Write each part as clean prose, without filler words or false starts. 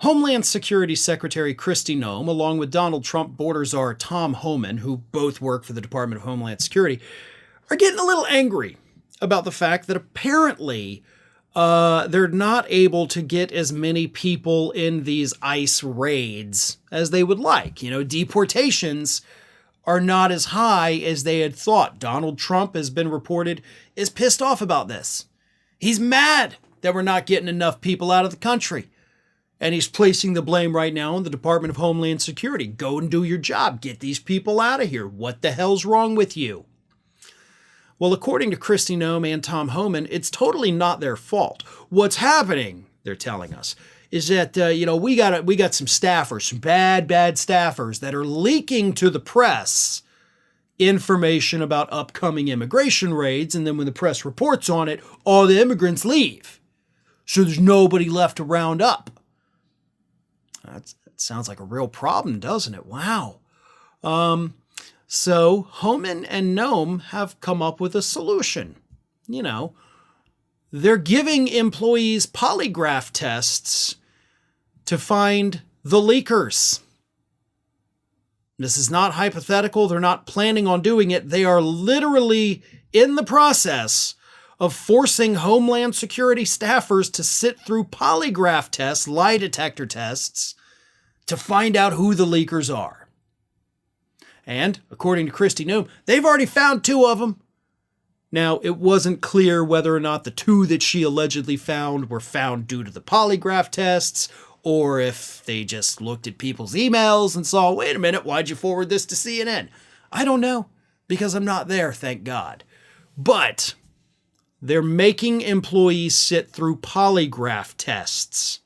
Homeland Security Secretary Kristi Noem, along with Donald Trump border czar Tom Homan, who both work for the Department of Homeland Security, are getting a little angry about the fact that apparently they're not able to get as many people in these ICE raids as they would like. You know, deportations are not as high as they had thought. Donald Trump has been reported is pissed off about this. He's mad that we're not getting enough people out of the country. And he's placing the blame right now on the Department of Homeland Security. Go and do your job. Get these people out of here. What the hell's wrong with you? Well, according to Kristi Noem and Tom Homan, it's totally not their fault. What's happening, they're telling us, is that, we got some staffers, some bad staffers that are leaking to the press information about upcoming immigration raids. And then when the press reports on it, all the immigrants leave. So there's nobody left to round up. That sounds like a real problem, doesn't it? Wow. So Homan and Noem have come up with a solution. You know, they're giving employees polygraph tests to find the leakers. This is not hypothetical. They're not planning on doing it. They are literally in the process of forcing Homeland Security staffers to sit through polygraph tests, lie detector tests, to find out who the leakers are. And, according to Kristi Noem, they've already found 2 of them. Now, it wasn't clear whether or not the 2 that she allegedly found were found due to the polygraph tests, or if they just looked at people's emails and saw, wait a minute, why'd you forward this to CNN? I don't know, because I'm not there, thank God. But they're making employees sit through polygraph tests.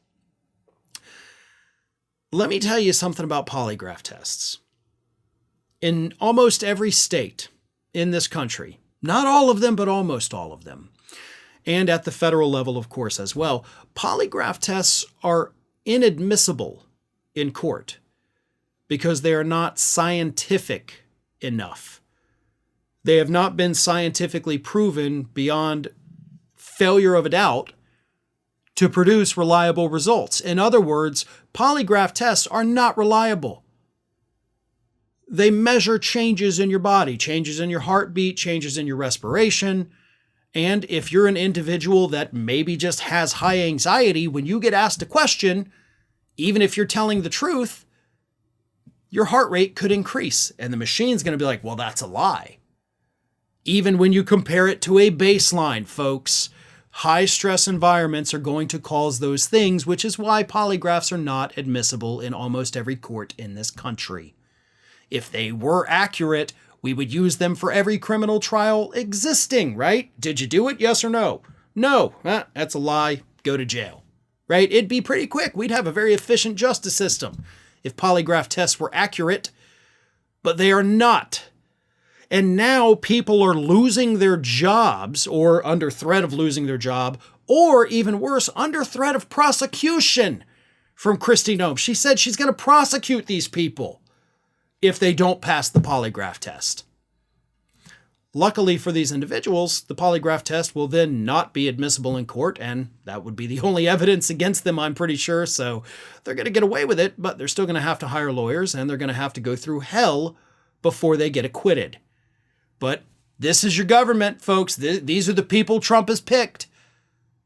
Let me tell you something about polygraph tests. In almost every state in this country, not all of them, but almost all of them, and at the federal level, of course, as well, polygraph tests are inadmissible in court because they are not scientific enough. They have not been scientifically proven beyond failure of a doubt to produce reliable results. In other words, polygraph tests are not reliable. They measure changes in your body, changes in your heartbeat, changes in your respiration. And if you're an individual that maybe just has high anxiety, when you get asked a question, even if you're telling the truth, your heart rate could increase. And the machine's going to be like, well, that's a lie. Even when you compare it to a baseline, folks, high stress environments are going to cause those things, which is why polygraphs are not admissible in almost every court in this country. If they were accurate, we would use them for every criminal trial existing, right? Did you do it? Yes or no? No. That's a lie. Go to jail, right? It'd be pretty quick. We'd have a very efficient justice system if polygraph tests were accurate, but they are not. And now people are losing their jobs or under threat of losing their job, or even worse, under threat of prosecution from Kristi Noem. She said she's going to prosecute these people if they don't pass the polygraph test. Luckily for these individuals, the polygraph test will then not be admissible in court, and that would be the only evidence against them, I'm pretty sure. So they're going to get away with it, but they're still going to have to hire lawyers, and they're going to have to go through hell before they get acquitted. But this is your government, folks. These are the people Trump has picked.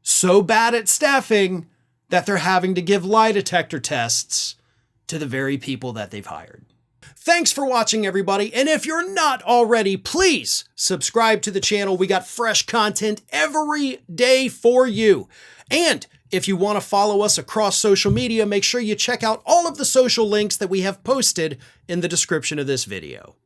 So bad at staffing that they're having to give lie detector tests to the very people that they've hired. Thanks for watching, everybody. And if you're not already, please subscribe to the channel. We got fresh content every day for you. And if you want to follow us across social media, make sure you check out all of the social links that we have posted in the description of this video.